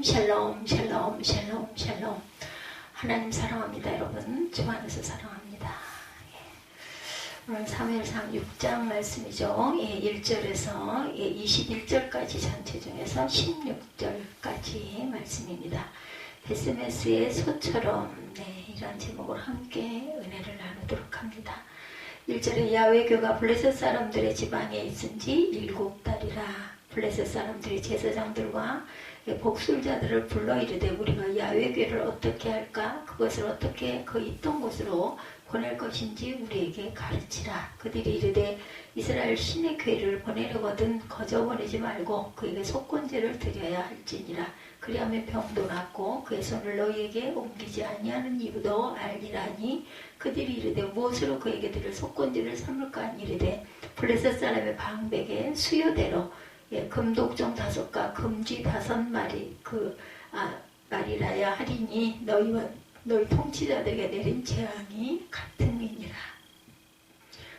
샬롬 샬롬 샬롬 샬롬. 하나님 사랑합니다. 여러분 주 안에서 사랑합니다. 오늘 사무엘상 6장 말씀이죠. 1절에서 21절까지 전체 중에서 16절까지 말씀입니다. 베스메스의 소처럼, 이런 제목으로 함께 은혜를 나누도록 합니다. 1절에 야훼교가 블레셋 사람들의 지방에 있은지 7달이라. 블레셋 사람들이 제사장들과 복술자들을 불러 이르되 우리가 야훼교를 어떻게 할까? 그것을 어떻게 그 있던 곳으로 보낼 것인지 우리에게 가르치라. 그들이 이르되 이스라엘 신의 교회를 보내려거든 거저 보내지 말고 그에게 속건제를 드려야 할지니라. 그리하면 병도 낫고 그의 손을 너희에게 옮기지 아니하는 이유도 알리라니. 그들이 이르되 무엇으로 그에게 드릴 속건제를 삼을까 하니 이르되 블레셋 사람의 방백에 수요대로 금독종 5과 금쥐 5마리 말이라야 하리니 너희 통치자들에게 내린 재앙이 같음이니라.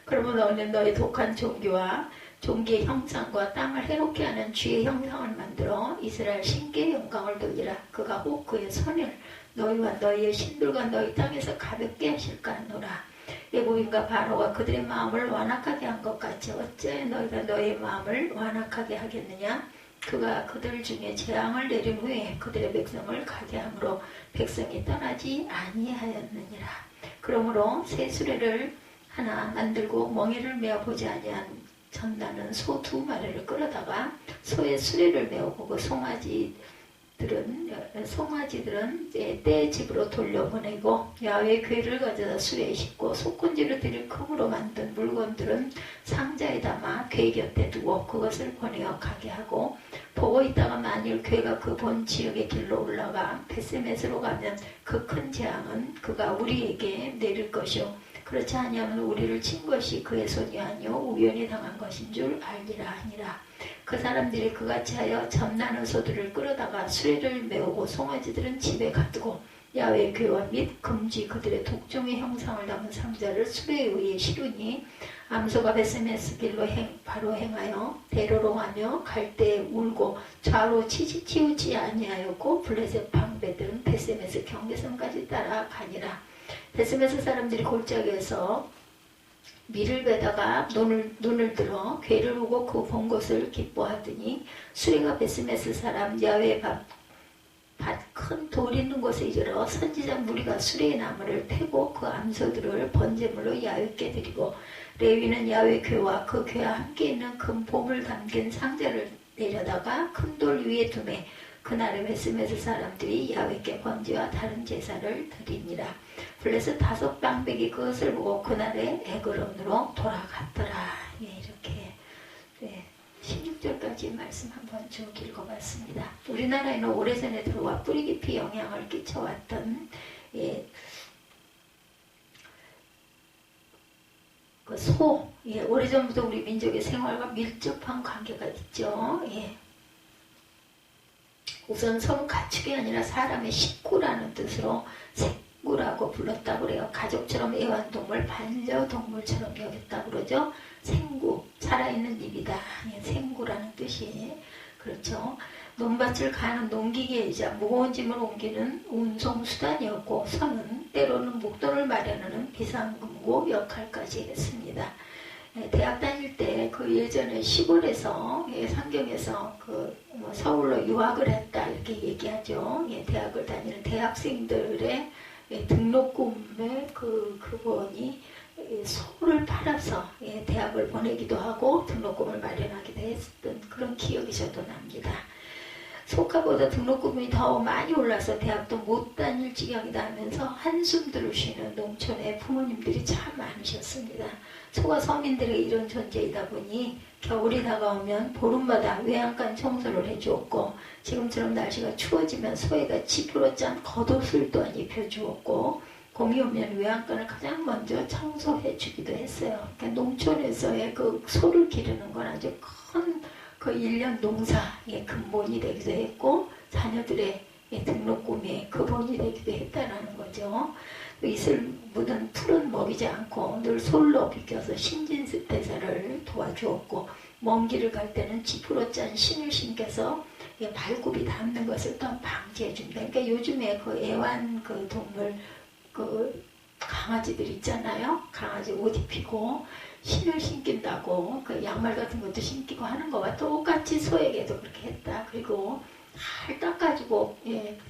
그러면 너는 너희 독한 종기와 종기의 형상과 땅을 해롭게 하는 쥐의 형상을 만들어 이스라엘 신께 영광을 돌리라. 그가 혹 그의 손을 너희와 너희의 신들과 너희 땅에서 가볍게 하실까 하노라. 애국인과 바로가 그들의 마음을 완악하게 한 것 같이 어째 너희가 너희의 마음을 완악하게 하겠느냐. 그가 그들 중에 재앙을 내린 후에 그들의 백성을 가게 함으로 백성이 떠나지 아니하였느니라. 그러므로 새 수레를 하나 만들고 멍에를 메어보지 아니한 전나는 소 2마리를 끌어다가 소의 수레를 메우고 그 송아지들은 때 집으로 돌려보내고 야훼 궤를 가져다 수레에 싣고 속건제를 드릴 금으로 만든 물건들은 상자에 담아 궤 곁에 두고 그것을 보내어 가게 하고 보고 있다가 만일 궤가 그 본 지역의 길로 올라가 베스메스로 가면 그 큰 재앙은 그가 우리에게 내릴 것이요 그렇지 아니하면 우리를 친 것이 그의 손이 아니요 우연히 당한 것인 줄 알리라 하니라. 그 사람들이 그같이 하여 점나는 소들을 끌어다가 수레를 메우고 송아지들은 집에 가두고 야훼 궤와 및 금쥐 그들의 독종의 형상을 담은 상자를 수레에 의해 실으니 암소가 베스메스 길로 바로 행하여 대로롱하며 갈대에 울고 좌로 치우치 아니하였고 블레셋 방배들은 베스메스 경계선까지 따라가니라. 베스메스 사람들이 골짜기에서 밀을 베다가 눈을 들어 궤를 보고 그 본 것을 기뻐하더니 수레가 베스메스 사람 야훼 밭 큰 돌 있는 곳에 이르러 선지자 무리가 수레의 나무를 패고 그 암소들을 번제물로 야훼께 드리고 레위는 야훼 궤와 그 궤와 함께 있는 금 보물 담긴 상자를 내려다가 큰 돌 위에 두매 그날에 베스메스 사람들이 야훼께 번제와 다른 제사를 드리니라. 블레셋 5방백이 그것을 보고 그날에 에그론으로 돌아갔더라. 이렇게 16절까지 말씀 한번 쭉 읽어봤습니다. 우리나라에는 오래전에 들어와 뿌리 깊이 영향을 끼쳐왔던 그 소, 오래전부터 우리 민족의 생활과 밀접한 관계가 있죠. 우선 소는 가축이 아니라 사람의 식구라는 뜻으로 생구라고 불렀다고 그래요. 가족처럼 애완동물, 반려동물처럼 여겼다고 그러죠. 생구, 살아있는 입이다. 생구라는 뜻이 그렇죠. 논밭을 가는 농기계이자 무거운 짐을 옮기는 운송수단이었고 소는 때로는 목돈을 마련하는 비상금고 역할까지 했습니다. 대학 다닐 때 그 예전에 시골에서 상경에서 서울로 유학을 했다 이렇게 얘기하죠. 대학을 다니는 대학생들의 등록금에 그분이 소를 팔아서 대학을 보내기도 하고 등록금을 마련하기도 했던 그런 기억이 저도 납니다. 소가보다 등록금이 더 많이 올라서 대학도 못 다닐 지경이다 하면서 한숨들을 쉬는 농촌의 부모님들이 참 많으셨습니다. 소가 서민들의 이런 존재이다 보니 겨울이 다가오면 보름마다 외양간 청소를 해주었고 지금처럼 날씨가 추워지면 소에다 집으로 짠 겉옷을 또한 입혀주었고 봄이 오면 외양간을 가장 먼저 청소해 주기도 했어요. 그러니까 농촌에서의 그 소를 기르는 건 아주 큰 그 1년 농사의 근본이 되기도 했고 자녀들의 등록금의 근본이 되기도 했다는 거죠. 이슬 묻은 풀은 먹이지 않고 늘 솔로 비껴서 신진대사를 도와주었고 먼 길을 갈 때는 지푸로 짠 신을 신겨서 발굽이 닿는 것을 또 방지해 줍니다. 그러니까 요즘에 그 애완 그 동물 그 강아지들 있잖아요. 강아지 옷 입히고 신을 신긴다고 그 양말 같은 것도 신기고 하는 거와 똑같이 소에게도 그렇게 했다. 그리고 잘 닦아주고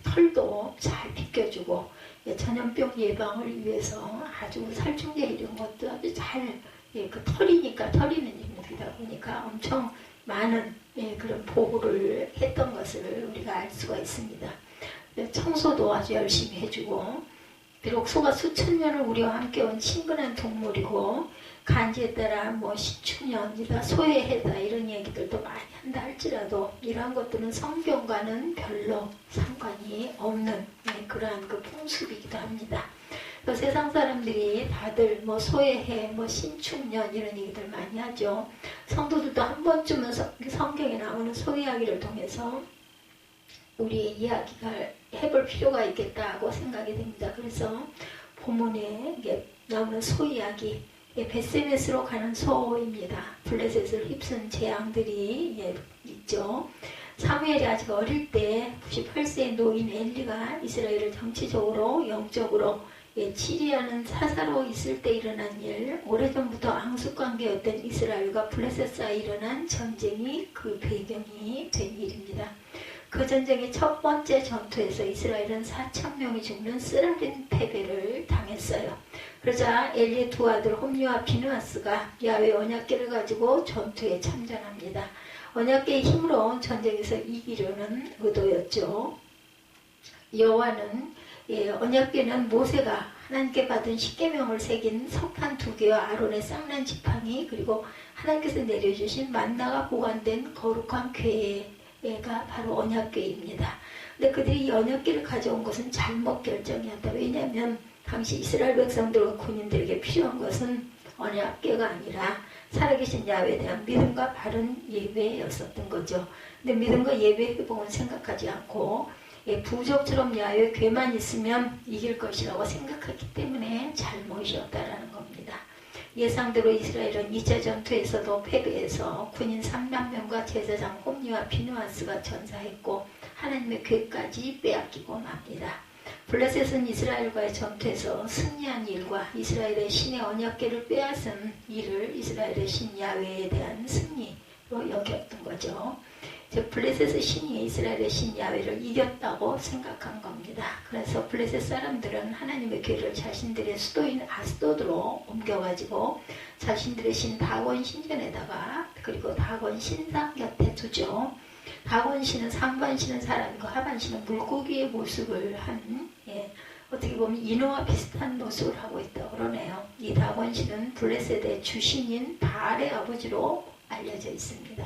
털도 잘 빗겨주고 전염병 예방을 위해서 아주 살충제 이런 것도 아주 잘 그 털이니까 털이는 인물이다 보니까 엄청 많은 그런 보호를 했던 것을 우리가 알 수가 있습니다. 청소도 아주 열심히 해주고 비록 소가 수천 년을 우리와 함께 온 친근한 동물이고 간지에 따라 뭐 신축년이다 소외해다 이런 얘기들도 많이 한다 할지라도 이러한 것들은 성경과는 별로 상관이 없는 그러한 그 풍습이기도 합니다. 세상 사람들이 다들 뭐 소외해 뭐 신축년 이런 얘기들 많이 하죠. 성도들도 한 번쯤은 성경에 나오는 소외 이야기를 통해서 우리의 이야기가 해볼 필요가 있겠다고 생각이 됩니다. 그래서 본문에 나오는 소 이야기 벳세메스로 가는 소입니다. 블레셋을 휩쓴 재앙들이 있죠. 사무엘이 아직 어릴 때 98세의 노인 엘리가 이스라엘을 정치적으로 영적으로 치리하는 사사로 있을 때 일어난 일, 오래전부터 앙숙관계였던 이스라엘과 블레셋 사이에 일어난 전쟁이 그 배경이 된 일입니다. 그 전쟁의 첫 번째 전투에서 이스라엘은 4,000명이 죽는 쓰라린 패배를 당했어요. 그러자 엘리의 두 아들 홈리와 비느하스가 야훼 언약궤를 가지고 전투에 참전합니다. 언약궤의 힘으로 전쟁에서 이기려는 의도였죠. 여호와는 언약궤는 모세가 하나님께 받은 십계명을 새긴 석판 2개와 아론의 쌍난 지팡이 그리고 하나님께서 내려주신 만나가 보관된 거룩한 궤가 바로 언약궤입니다. 근데 그들이 이 언약궤를 가져온 것은 잘못 결정이었다. 왜냐하면 당시 이스라엘 백성들과 군인들에게 필요한 것은 언약궤가 아니라 살아계신 야훼에 대한 믿음과 바른 예배였었던 거죠. 근데 믿음과 예배 회복은 생각하지 않고 부족처럼 야훼 궤만 있으면 이길 것이라고 생각했기 때문에 잘못이었다라는 겁니다. 예상대로 이스라엘은 2차 전투에서도 패배해서 군인 3만 명과 제사장 홈리와 비느하스가 전사했고 하나님의 궤까지 빼앗기고 맙니다. 블레셋은 이스라엘과의 전투에서 승리한 일과 이스라엘의 신의 언약궤를 빼앗은 일을 이스라엘의 신 야훼에 대한 승리로 여겼던 거죠. 즉 블레셋의 신이 이스라엘의 신 야훼를 이겼다고 생각한 겁니다. 그래서 블레셋 사람들은 하나님의 궤를 자신들의 수도인 아스도드로 옮겨가지고 자신들의 신 다곤 신전에다가 그리고 다곤 신상 곁에 두죠. 다곤 신은 상반신은 사람이고 하반신은 물고기의 모습을 한 어떻게 보면 인어와 비슷한 모습을 하고 있다고 그러네요. 이 다곤 신은 블레셋의 주신인 바알의 아버지로 알려져 있습니다.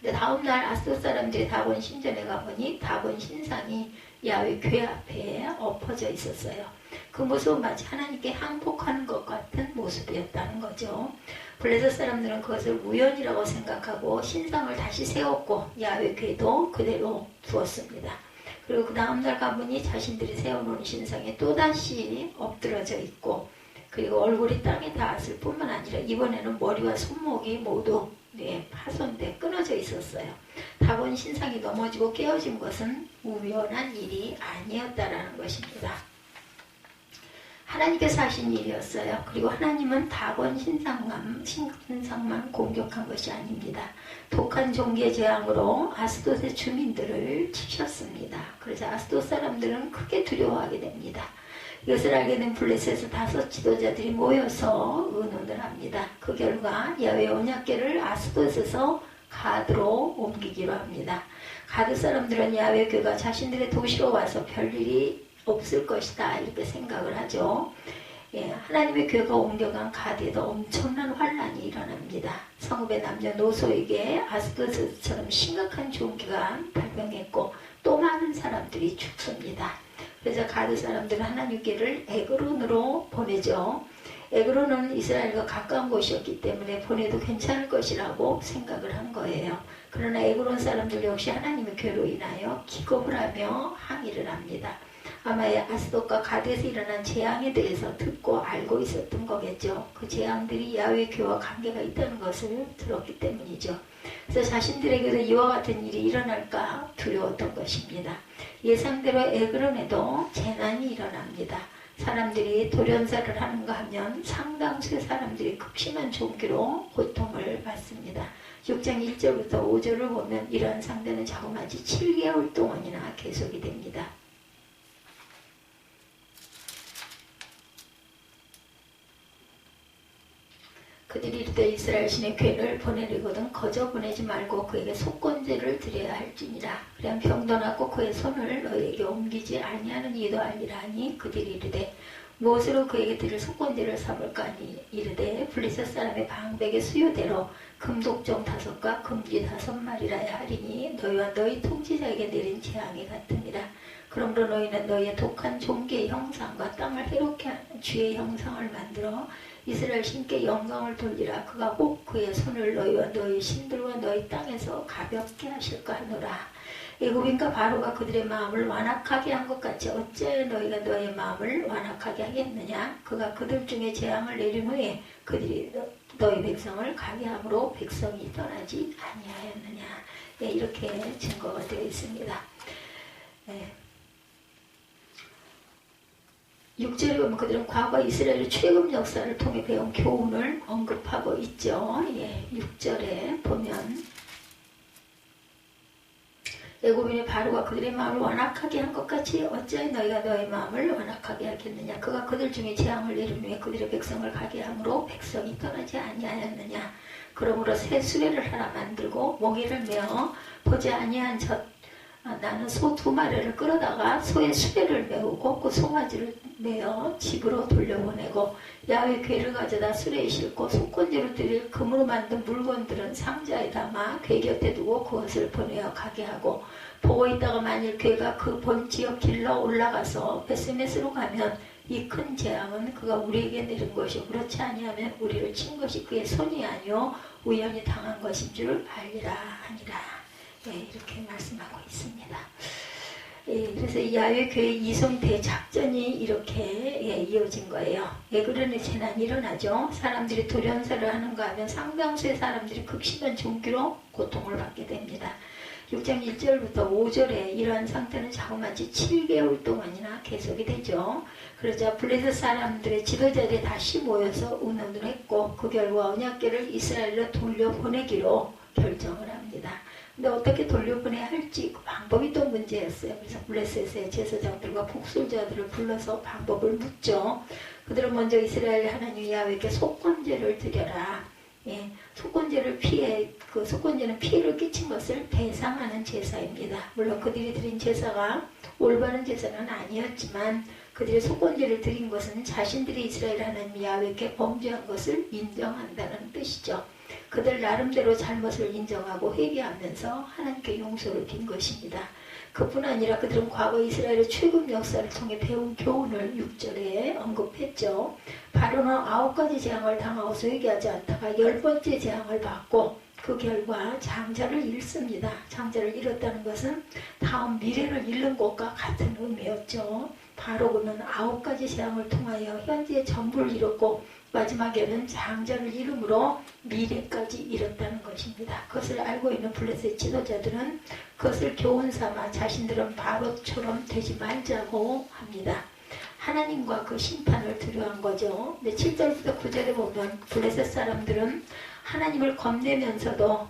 근데 다음날 아스돗 사람들이 다곤 신전에 가보니 다곤 신상이 야훼 궤 앞에 엎어져 있었어요. 그 모습은 마치 하나님께 항복하는 것 같은 모습이었다는 거죠. 블레셋 사람들은 그것을 우연이라고 생각하고 신상을 다시 세웠고 야훼 궤도 그대로 두었습니다. 그리고 그 다음날 가보니 자신들이 세워놓은 신상에 또다시 엎드러져 있고 그리고 얼굴이 땅에 닿았을 뿐만 아니라 이번에는 머리와 손목이 모두 파손돼 끊어져 있었어요. 다곤 신상이 넘어지고 깨어진 것은 우연한 일이 아니었다라는 것입니다. 하나님께서 하신 일이었어요. 그리고 하나님은 다곤 신상만 공격한 것이 아닙니다. 독한 종기의 재앙으로 아스돗의 주민들을 치셨습니다. 그래서 아스돗 사람들은 크게 두려워하게 됩니다. 이것을 알게 된 블레셋의 5 지도자들이 모여서 의논을 합니다. 그 결과 야훼 언약궤를 아스돗에서 가드로 옮기기로 합니다. 가드 사람들은 야훼 궤가 자신들의 도시로 와서 별일이 없을 것이다 이렇게 생각을 하죠. 하나님의 궤가 옮겨간 가드에도 엄청난 환란이 일어납니다. 성읍의 남녀노소에게 아스돗처럼 심각한 종기가 발병했고 또 많은 사람들이 죽습니다. 그래서 가드 사람들은 하나님께를 에그론으로 보내죠. 에그론은 이스라엘과 가까운 곳이었기 때문에 보내도 괜찮을 것이라고 생각을 한 거예요. 그러나 에그론 사람들 역시 하나님의 괴로 인하여 기겁을 하며 항의를 합니다. 아마 아스돗과 가데에서 일어난 재앙에 대해서 듣고 알고 있었던 거겠죠. 그 재앙들이 야훼 교와 관계가 있다는 것을 들었기 때문이죠. 그래서 자신들에게도 이와 같은 일이 일어날까 두려웠던 것입니다. 예상대로 에그론에도 재난이 일어납니다. 사람들이 돌연사를 하는가 하면 상당수의 사람들이 극심한 종기로 고통을 받습니다. 6장 1절부터 5절을 보면 이러한 상태는 자그마치 7개월 동안이나 계속이 됩니다. 그들이 이르되 이스라엘 신의 괴를 보내려거든 거저 보내지 말고 그에게 속건제를 드려야 할지니라. 그냥 병도 낫고 그의 손을 너희에게 옮기지 아니하는 이도 알리라 하니 그들이 이르되 무엇으로 그에게 드릴 속건제를 삼을까 하니 이르되 블레셋 사람의 방백의 수요대로 금독종 5과 금귀 5마리라야 하리니 너희와 너희 통치자에게 내린 재앙이 같으니라. 그러므로 너희는 너희의 독한 종기의 형상과 땅을 해롭게 하는 쥐의 형상을 만들어 이스라엘 신께 영광을 돌리라. 그가 꼭 그의 손을 너희와 너희 신들과 너희 땅에서 가볍게 하실까 하노라. 애굽인과 바로가 그들의 마음을 완악하게 한 것 같이 어찌하여 너희가 너희의 마음을 완악하게 하겠느냐. 그가 그들 중에 재앙을 내린 후에 그들이 너희 백성을 가게 함으로 백성이 떠나지 아니하였느냐. 네, 이렇게 증거가 되어 있습니다. 네. 6절에 보면 그들은 과거 이스라엘의 출애굽 역사를 통해 배운 교훈을 언급하고 있죠. 6절에 보면 애굽인의 바로가 그들의 마음을 완악하게 한 것 같이 어찌하여 너희가 너희 마음을 완악하게 하겠느냐. 그가 그들 중에 재앙을 내린 후에 그들의 백성을 가게 함으로 백성이 떠나지 아니하였느냐. 그러므로 새 수레를 하나 만들고 몽에를 메어 보지 아니한 나는 소 2마리를 끌어다가 소의 수레를 메우고 그 송아지를 메어 집으로 돌려보내고 야훼 궤를 가져다 수레에 싣고 속건제로 드릴 금으로 만든 물건들은 상자에 담아 궤 곁에 두고 그것을 보내어 가게 하고 보고 있다가 만일 궤가 그 본 지역 길러 올라가서 베스메스로 가면 이 큰 재앙은 그가 우리에게 내린 것이요 그렇지 아니하면 우리를 친 것이 그의 손이 아니요 우연히 당한 것인 줄 알리라 하니라. 이렇게 말씀하고 있습니다. 그래서 야훼 교회 이송대 작전이 이렇게 이어진 거예요. 그러니 재난이 일어나죠. 사람들이 돌연사를 하는가 하면 상당수의 사람들이 극심한 종기로 고통을 받게 됩니다. 6장 1절부터 5절에 이러한 상태는 자그마치 7개월 동안이나 계속이 되죠. 그러자 블레셋 사람들의 지도자들이 다시 모여서 의논을 했고 그 결과 언약궤를 이스라엘로 돌려보내기로 결정을 합니다. 근데 어떻게 돌려보내야 할지 그 방법이 또 문제였어요. 그래서 블레셋의 제사장들과 복술자들을 불러서 방법을 묻죠. 그들은 먼저 이스라엘 하나님 야훼께 속건제를 드려라. 속건제를 그 속건제는 피해를 끼친 것을 배상하는 제사입니다. 물론 그들이 드린 제사가 올바른 제사는 아니었지만 그들의 속건제를 드린 것은 자신들이 이스라엘 하나님 야훼께 범죄한 것을 인정한다는 뜻이죠. 그들 나름대로 잘못을 인정하고 회개하면서 하나님께 용서를 빈 것입니다. 그뿐 아니라 그들은 과거 이스라엘의 출애굽 역사를 통해 배운 교훈을 6절에 언급했죠. 바로는 9가지 재앙을 당하고서 회개하지 않다가 10번째 재앙을 받고 그 결과 장자를 잃습니다. 장자를 잃었다는 것은 다음 미래를 잃는 것과 같은 의미였죠. 바로 그는 9가지 재앙을 통하여 현재의 전부를 잃었고 마지막에는 장자를 잃음으로 미래까지 잃었다는 것입니다. 그것을 알고 있는 블레셋 지도자들은 그것을 교훈 삼아 자신들은 바로처럼 되지 말자고 합니다. 하나님과 그 심판을 두려워한 거죠. 근데 7절부터 9절에 보면 블레셋 사람들은 하나님을 겁내면서도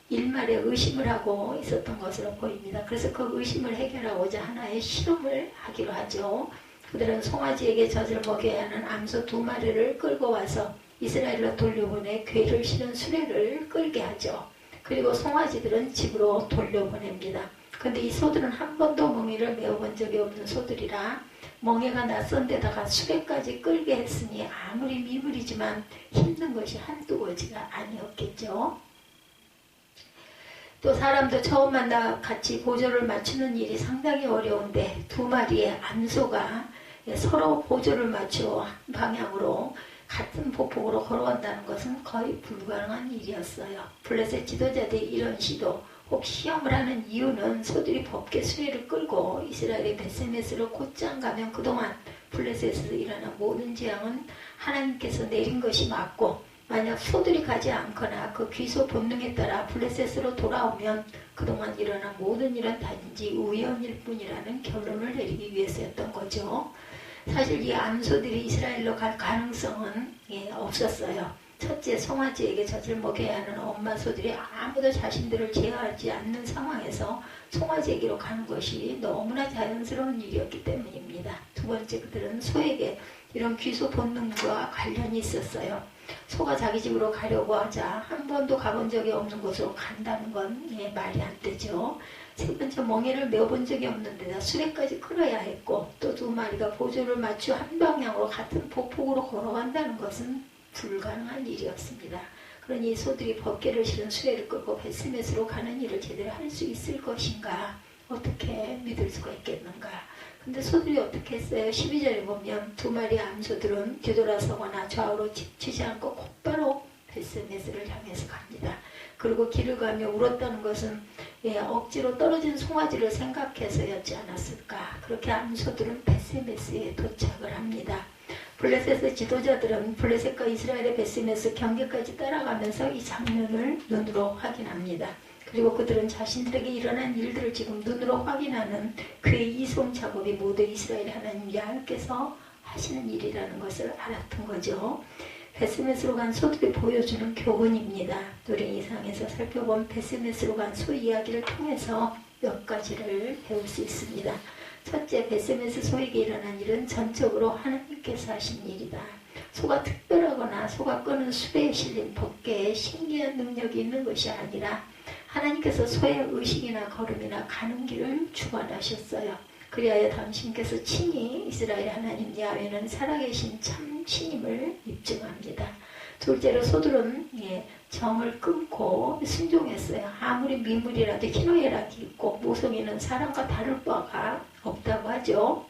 일말에 의심을 하고 있었던 것으로 보입니다. 그래서 그 의심을 해결하고자 하나의 실험을 하기로 하죠. 그들은 송아지에게 젖을 먹여야 하는 암소 2마리를 끌고 와서 이스라엘로 돌려보내 궤를 실은 수레를 끌게 하죠. 그리고 송아지들은 집으로 돌려보냅니다. 그런데 이 소들은 한 번도 멍에를 메어본 적이 없는 소들이라 멍에가 낯선 데다가 수레까지 끌게 했으니 아무리 미물이지만 힘든 것이 한두 가지가 아니었겠죠. 또 사람도 처음 만나 같이 보조를 맞추는 일이 상당히 어려운데 2마리의 암소가 서로 보조를 맞추어 한 방향으로 같은 보폭으로 걸어간다는 것은 거의 불가능한 일이었어요. 블레셋 지도자들이 이런 시도, 혹 시험을 하는 이유는 소들이 법계 수레를 끌고 이스라엘의 베스메스로 곧장 가면 그동안 블레셋에서 일어난 모든 재앙은 하나님께서 내린 것이 맞고, 만약 소들이 가지 않거나 그 귀소 본능에 따라 블레셋으로 돌아오면 그동안 일어난 모든 일은 단지 우연일 뿐이라는 결론을 내리기 위해서였던 거죠. 사실 이 암소들이 이스라엘로 갈 가능성은 없었어요. 첫째, 송아지에게 젖을 먹여야 하는 엄마 소들이 아무도 자신들을 제어하지 않는 상황에서 송아지에게로 가는 것이 너무나 자연스러운 일이었기 때문입니다. 두 번째, 그들은 소에게 이런 귀소 본능과 관련이 있었어요. 소가 자기 집으로 가려고 하자 한 번도 가본 적이 없는 곳으로 간다는 건 말이 안 되죠. 세 번째, 멍에를 메어본 적이 없는 데다 수레까지 끌어야 했고, 또 두 마리가 보조를 맞추어 한 방향으로 같은 보폭으로 걸어간다는 것은 불가능한 일이었습니다. 그러니 소들이 법궤를 실은 수레를 끌고 베스메스로 가는 일을 제대로 할 수 있을 것인가, 어떻게 믿을 수가 있겠는가. 근데 소들이 어떻게 했어요? 12절에 보면 두 마리 암소들은 뒤돌아서거나 좌우로 치지 않고 곧바로 베스메스를 향해서 갑니다. 그리고 길을 가며 울었다는 것은 억지로 떨어진 송아지를 생각해서였지 않았을까. 그렇게 암소들은 베스메스에 도착을 합니다. 블레셋의 지도자들은 블레셋과 이스라엘의 베스메스 경계까지 따라가면서 이 장면을 눈으로 확인합니다. 그리고 그들은 자신들에게 일어난 일들을 지금 눈으로 확인하는 그의 이송 작업이 모두 이스라엘 하나님 야훼께서 하시는 일이라는 것을 알았던 거죠. 베스메스로 간 소들이 보여주는 교훈입니다. 우리 이상에서 살펴본 베스메스로 간 소 이야기를 통해서 몇 가지를 배울 수 있습니다. 첫째, 베스메스 소에게 일어난 일은 전적으로 하나님께서 하신 일이다. 소가 특별하거나 소가 끄는 수레에 실린 법궤에 신기한 능력이 있는 것이 아니라 하나님께서 소의 의식이나 걸음이나 가는 길을 주관하셨어요. 그리하여 당신께서 친히 이스라엘 하나님 야훼는 살아계신 참 신임을 입증합니다. 둘째로 소들은 정을 끊고 순종했어요. 아무리 미물이라도 희노애락이 있고 모성이는 사람과 다를 바가 없다고 하죠.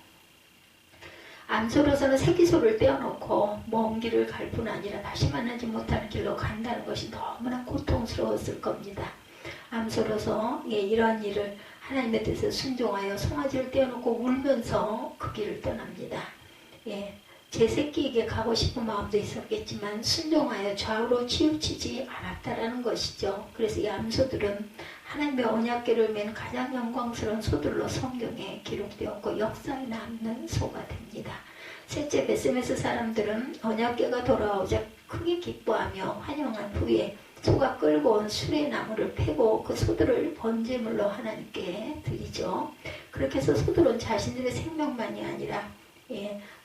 암소로서는 새끼소를 떼어놓고 먼 길을 갈 뿐 아니라 다시 만나지 못하는 길로 간다는 것이 너무나 고통스러웠을 겁니다. 암소로서 이러한 일을 하나님의 뜻에 순종하여 송아지를 떼어놓고 울면서 그 길을 떠납니다. 제 새끼에게 가고 싶은 마음도 있었겠지만 순종하여 좌우로 치우치지 않았다라는 것이죠. 그래서 이 암소들은 하나님의 언약궤를 맨 가장 영광스러운 소들로 성경에 기록되었고 역사에 남는 소가 됩니다. 셋째, 베스메스 사람들은 언약궤가 돌아오자 크게 기뻐하며 환영한 후에 소가 끌고 온 수레나무를 패고 그 소들을 번제물로 하나님께 드리죠. 그렇게 해서 소들은 자신들의 생명만이 아니라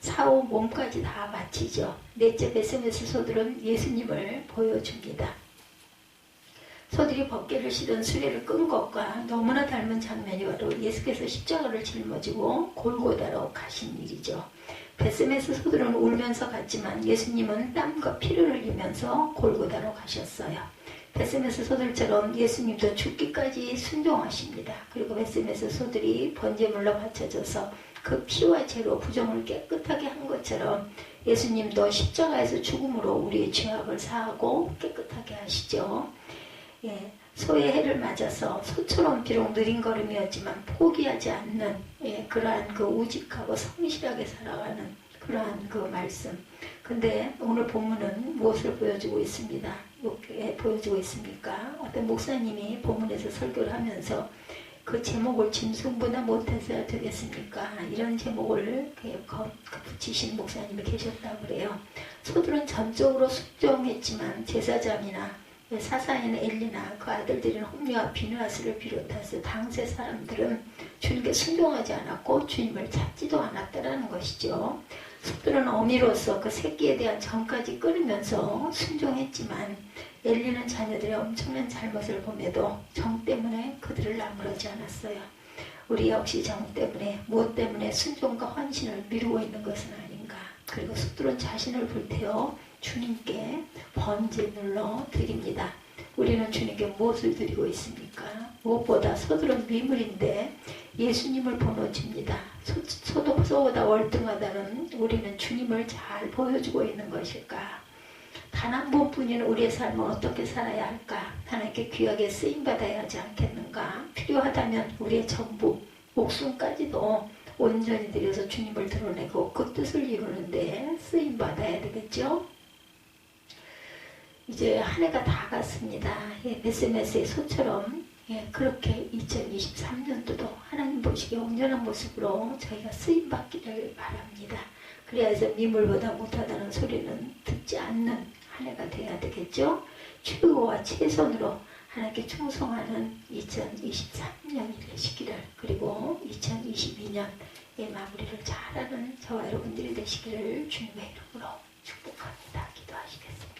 사오 몸까지 다 바치죠. 넷째, 베스메스 소들은 예수님을 보여줍니다. 소들이 법궤를 실은 수레를 끈 것과 너무나 닮은 장면이 바로 예수께서 십자가를 짊어지고 골고다로 가신 일이죠. 베스메스 소들은 울면서 갔지만 예수님은 땀과 피를 흘리면서 골고다로 가셨어요. 베스메스 소들처럼 예수님도 죽기까지 순종하십니다. 그리고 베스메스 소들이 번제물로 바쳐져서 그 피와 죄로 부정을 깨끗하게 한 것처럼 예수님도 십자가에서 죽음으로 우리의 죄악을 사하고 깨끗하게 하시죠. 소의 해를 맞아서 소처럼 비록 느린 걸음이었지만 포기하지 않는 그러한 그 우직하고 성실하게 살아가는 그러한 그 말씀. 근데 오늘 본문은 무엇을 보여주고 있습니다. 보여주고 있습니까? 어떤 목사님이 본문에서 설교를 하면서 그 제목을 짐승보다 못해서야 되겠습니까? 이런 제목을 붙이신 목사님이 계셨다고 그래요. 소들은 전적으로 순종했지만 제사장이나 사사인 엘리나 그 아들들인 홈리와 비느하스를 비롯해서 당세 사람들은 주님께 순종하지 않았고 주님을 찾지도 않았다라는 것이죠. 소들은 어미로서 그 새끼에 대한 정까지 끊으면서 순종했지만 엘리는 자녀들의 엄청난 잘못을 봄에도 정 때문에 그들을 나무라지 않았어요. 우리 역시 정 때문에 무엇 때문에 순종과 헌신을 미루고 있는 것은 아닌가. 그리고 소들은 자신을 불태워 주님께 번제물로 드립니다. 우리는 주님께 무엇을 드리고 있습니까? 무엇보다 소들은 미물인데 예수님을 보여줍니다. 소보다 월등하다는 우리는 주님을 잘 보여주고 있는 것일까? 단 한 번뿐인 우리의 삶을 어떻게 살아야 할까? 하나님께 귀하게 쓰임받아야 하지 않겠는가? 필요하다면 우리의 전부, 목숨까지도 온전히 들여서 주님을 드러내고 그 뜻을 이루는데 쓰임받아야 되겠죠? 이제 한 해가 다 갔습니다. SMS의 소처럼 그렇게 2023년도도 하나님 보시기에 온전한 모습으로 저희가 쓰임받기를 바랍니다. 그래야서 미물보다 못하다는 소리는 듣지 않는 한 해가 돼야 되겠죠. 최고와 최선으로 하나님께 충성하는 2023년이 되시기를, 그리고 2022년의 마무리를 잘하는 저와 여러분들이 되시기를 주님의 이름으로 축복합니다. 기도하시겠습니다.